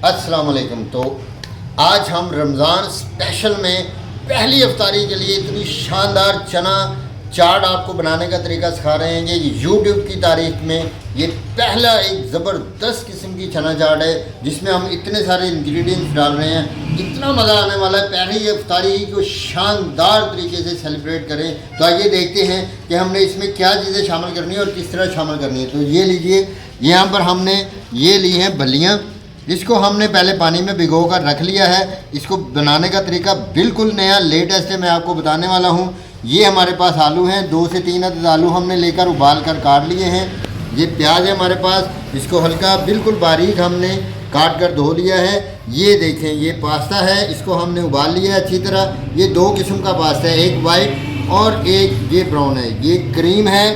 अस्सलाम वालेकुम। तो आज हम रमज़ान स्पेशल में पहली इफ्तारी के लिए इतनी शानदार चना चाट आपको बनाने का तरीका सिखा रहे हैं। ये यूट्यूब की तारीख में ये पहला एक ज़बरदस्त किस्म की चना चाट है जिसमें हम इतने सारे इंग्रेडिएंट्स डाल रहे हैं। इतना मज़ा आने वाला है। पहली इफ्तारी को शानदार तरीके से सेलिब्रेट करें। तो आइए देखते हैं कि हमने इसमें क्या चीज़ें शामिल करनी है और किस तरह शामिल करनी है। तो ये लीजिए, यहाँ पर हमने ये ली हैं बल्लियाँ। इसको हमने पहले पानी में भिगो कर रख लिया है। इसको बनाने का तरीका बिल्कुल नया लेटेस्ट है, मैं आपको बताने वाला हूँ। ये हमारे पास आलू हैं, 2 से 3 अदद आलू हमने लेकर उबाल कर काट लिए हैं। ये प्याज है हमारे पास, इसको हल्का बिल्कुल बारीक हमने काट कर धो लिया है। ये देखें, ये पास्ता है, इसको हमने उबाल लिया है अच्छी तरह। ये 2 किस्म का पास्ता है, एक वाइट और एक ये ब्राउन है। ये क्रीम है,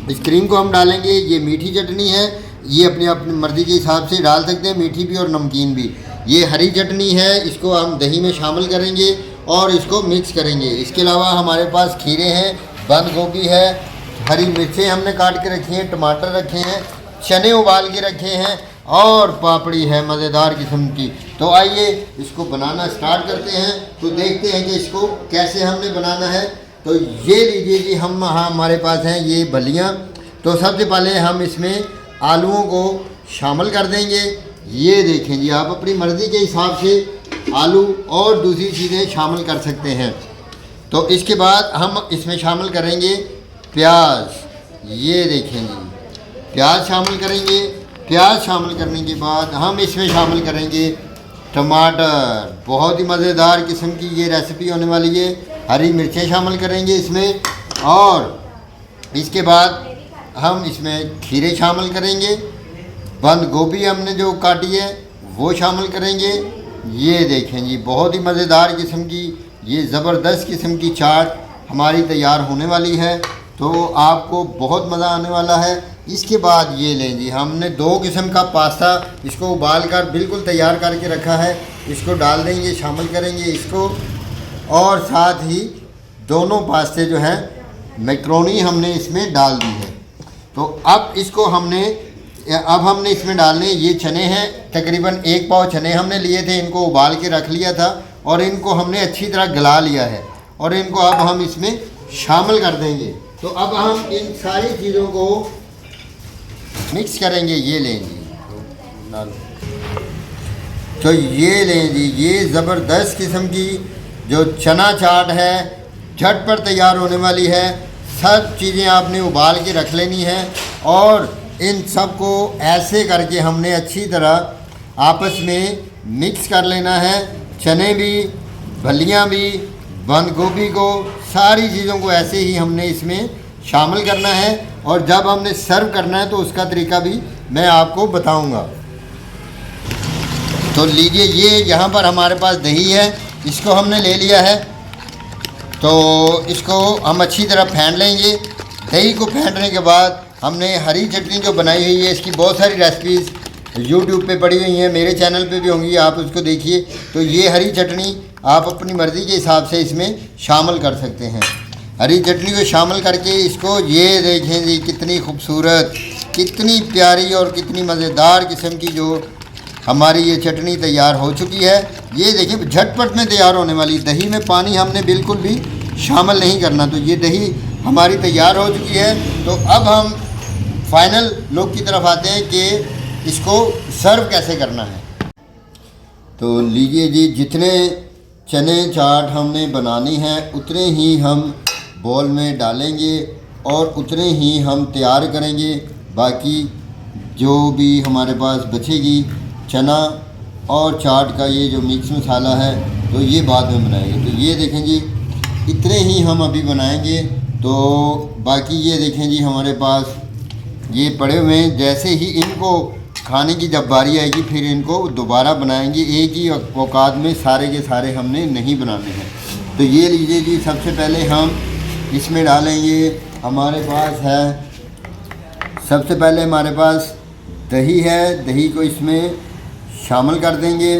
इस क्रीम को हम डालेंगे। ये मीठी चटनी है, ये अपनी अपनी मर्ज़ी के हिसाब से डाल सकते हैं, मीठी भी और नमकीन भी। ये हरी चटनी है, इसको हम दही में शामिल करेंगे और इसको मिक्स करेंगे। इसके अलावा हमारे पास खीरे हैं, बंद गोभी है, हरी मिर्चें हमने काट के रखी हैं, टमाटर रखे हैं, चने उबाल के रखे हैं और पापड़ी है मज़ेदार किस्म की। तो आइए इसको बनाना स्टार्ट करते हैं। तो देखते हैं कि इसको कैसे हमने बनाना है। तो ये लीजिए जी, हम हमारे पास हैं ये बलियाँ। तो सबसे पहले हम इसमें आलूओं को शामिल कर देंगे। ये देखें जी, आप अपनी मर्ज़ी के हिसाब से आलू और दूसरी चीज़ें शामिल कर सकते हैं। तो इसके बाद हम इसमें शामिल करेंगे प्याज। ये देखें जी, प्याज शामिल करेंगे। प्याज शामिल करने के बाद हम इसमें शामिल करेंगे टमाटर। बहुत ही मज़ेदार किस्म की ये रेसिपी होने वाली है। हरी मिर्चें शामिल करेंगे इसमें और इसके बाद हम इसमें खीरे शामिल करेंगे। बंद गोभी हमने जो काटी है वो शामिल करेंगे। ये देखें जी, बहुत ही मज़ेदार किस्म की ये ज़बरदस्त किस्म की चाट हमारी तैयार होने वाली है। तो आपको बहुत मज़ा आने वाला है। इसके बाद ये लें जी, हमने 2 किस्म का पास्ता इसको उबाल कर बिल्कुल तैयार करके रखा है। इसको डाल देंगे, शामिल करेंगे इसको और साथ ही दोनों पास्ते जो हैं मैक्रोनी हमने इसमें डाल दी है। तो अब इसको हमने इसमें डालने ये चने हैं, तकरीबन 1 पाव चने हमने लिए थे। इनको उबाल के रख लिया था और इनको हमने अच्छी तरह गला लिया है और इनको अब हम इसमें शामिल कर देंगे। तो अब हम इन सारी चीज़ों को मिक्स करेंगे। ये लें जी, तो ये लें जी, ये ज़बरदस्त किस्म की जो चना चाट है झटपट तैयार होने वाली है। सब चीज़ें आपने उबाल के रख लेनी है और इन सब को ऐसे करके हमने अच्छी तरह आपस में मिक्स कर लेना है। चने भी, फलियाँ भी, बंद गोभी को, सारी चीज़ों को ऐसे ही हमने इसमें शामिल करना है। और जब हमने सर्व करना है तो उसका तरीका भी मैं आपको बताऊंगा। तो लीजिए, ये यहाँ पर हमारे पास दही है, इसको हमने ले लिया है। तो इसको हम अच्छी तरह फेंट लेंगे। दही को फेंटने के बाद हमने हरी चटनी जो बनाई हुई है, इसकी बहुत सारी रेसिपीज़ यूट्यूब पे पड़ी हुई हैं, मेरे चैनल पे भी होंगी, आप उसको देखिए। तो ये हरी चटनी आप अपनी मर्ज़ी के हिसाब से इसमें शामिल कर सकते हैं। हरी चटनी को शामिल करके इसको, ये देखें जी, कितनी खूबसूरत, कितनी प्यारी और कितनी मज़ेदार किस्म की जो हमारी ये चटनी तैयार हो चुकी है। ये देखिए, झटपट में तैयार होने वाली। दही में पानी हमने बिल्कुल भी शामिल नहीं करना। तो ये दही हमारी तैयार हो चुकी है। तो अब हम फाइनल लुक की तरफ आते हैं कि इसको सर्व कैसे करना है। तो लीजिए जी, जितने चने चाट हमने बनानी है उतने ही हम बॉल में डालेंगे और उतने ही हम तैयार करेंगे। बाकी जो भी हमारे पास बचेगी चना और चाट का ये जो मिक्स मसाला है, तो ये बाद में बनाएंगे। तो ये देखें जी, इतने ही हम अभी बनाएंगे। तो बाकी ये देखें जी, हमारे पास ये पड़े हुए हैं। जैसे ही इनको खाने की जब बारी आएगी फिर इनको दोबारा बनाएंगे। एक ही औकात में सारे के सारे हमने नहीं बनाने हैं। तो ये लीजिए जी, सबसे पहले हम इसमें डालेंगे, हमारे पास है, सबसे पहले हमारे पास दही है। दही को इसमें शामिल कर देंगे।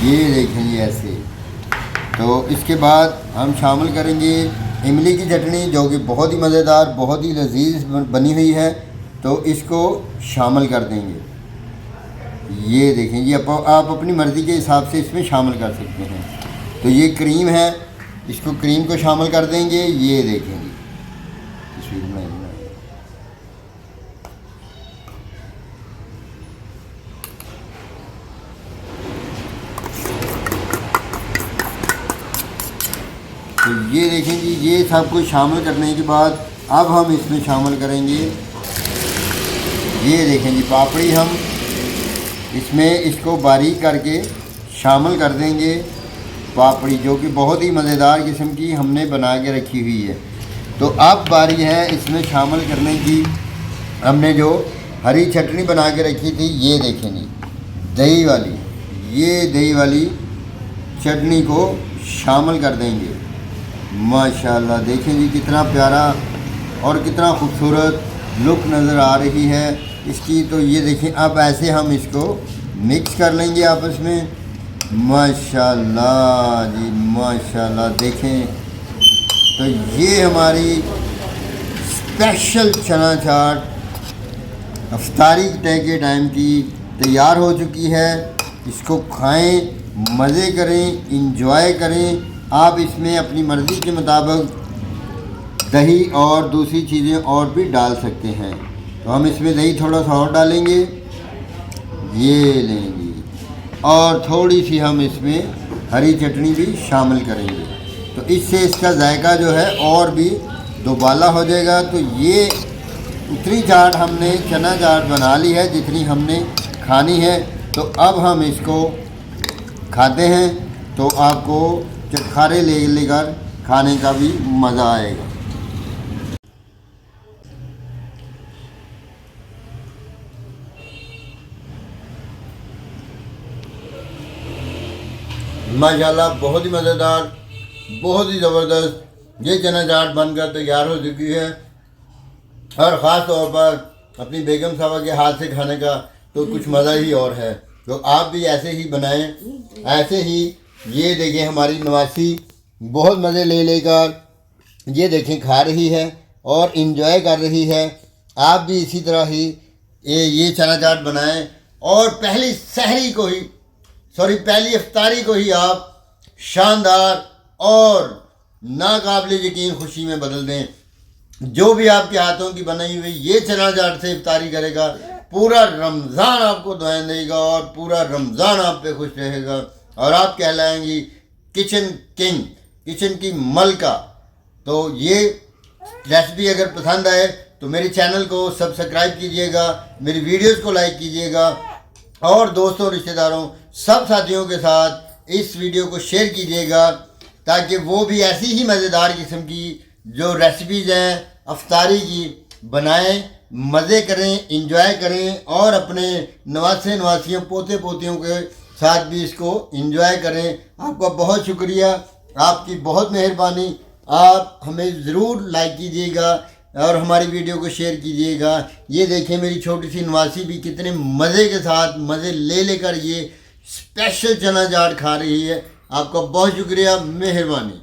ये देखें जी ऐसे। तो इसके बाद हम शामिल करेंगे इमली की चटनी, जो कि बहुत ही मज़ेदार, बहुत ही लजीज बनी हुई है। तो इसको शामिल कर देंगे। ये देखें, ये आप अपनी मर्ज़ी के हिसाब से इसमें शामिल कर सकते हैं। तो ये क्रीम है, इसको क्रीम को शामिल कर देंगे। ये देखेंगे तस्वीर बनाई। तो ये देखें जी, ये सब कुछ शामिल करने के बाद अब हम इसमें शामिल करेंगे, ये देखें जी, पापड़ी हम इसमें इसको बारीक करके शामिल कर देंगे। पापड़ी जो कि बहुत ही मज़ेदार किस्म की हमने बना के रखी हुई है। तो अब बारी है इसमें शामिल करने की। हमने जो हरी चटनी बना के रखी थी, ये देखें जी, दही वाली, ये दही वाली चटनी को शामिल कर देंगे। माशाल्लाह देखें जी, कितना प्यारा और कितना खूबसूरत लुक नज़र आ रही है इसकी। तो ये देखें, अब ऐसे हम इसको मिक्स कर लेंगे आपस में। माशाल्लाह जी माशाल्लाह, देखें तो ये हमारी स्पेशल चना चाट अफ्तारी के टाइम की तैयार हो चुकी है। इसको खाएं, मज़े करें, इंजॉय करें। आप इसमें अपनी मर्ज़ी के मुताबिक दही और दूसरी चीज़ें और भी डाल सकते हैं। तो हम इसमें दही थोड़ा सा और डालेंगे, ये लेंगे, और थोड़ी सी हम इसमें हरी चटनी भी शामिल करेंगे। तो इससे इसका जायका जो है और भी दोबाला हो जाएगा। तो ये उतनी चाट हमने चना चाट बना ली है जितनी हमने खानी है। तो अब हम इसको खाते हैं तो आपको चटखारे ले लेकर खाने का भी मज़ा आएगा। माशाल्लाह बहुत ही मज़ेदार, बहुत ही ज़बरदस्त ये चना चाट बनकर तैयार हो चुकी है। और ख़ास तौर पर अपनी बेगम साहबा के हाथ से खाने का तो कुछ मज़ा ही और है। तो आप भी ऐसे ही बनाएं, ऐसे ही। ये देखें हमारी नवासी बहुत मज़े ले लेकर ये देखें खा रही है और इन्जॉय कर रही है। आप भी इसी तरह ही ये चना चाट बनाएं और पहली सहरी को ही पहली इफ्तारी को ही आप शानदार और नाकाबिल यकीन खुशी में बदल दें। जो भी आपके हाथों की बनाई हुई ये चना चाट से इफ्तारी करेगा, पूरा रमज़ान आपको दुआएं देगा और पूरा रमज़ान आप पे खुश रहेगा और आप कहलाएंगी किचन किंग, किचन की मलका। तो ये रेसिपी अगर पसंद आए तो मेरे चैनल को सब्सक्राइब कीजिएगा, मेरी वीडियोस को लाइक कीजिएगा और दोस्तों, रिश्तेदारों, सब साथियों के साथ इस वीडियो को शेयर कीजिएगा ताकि वो भी ऐसी ही मज़ेदार किस्म की जो रेसिपीज़ हैं अफ्तारी की बनाएं, मज़े करें, इंजॉय करें और अपने नवासियों पोते पोतियों के साथ भी इसको इंजॉय करें। आपका बहुत शुक्रिया, आपकी बहुत मेहरबानी। आप हमें ज़रूर लाइक कीजिएगा और हमारी वीडियो को शेयर कीजिएगा। ये देखें मेरी छोटी सी नवासी भी कितने मज़े के साथ मज़े ले लेकर ये स्पेशल चना चाट खा रही है। आपका बहुत शुक्रिया, मेहरबानी।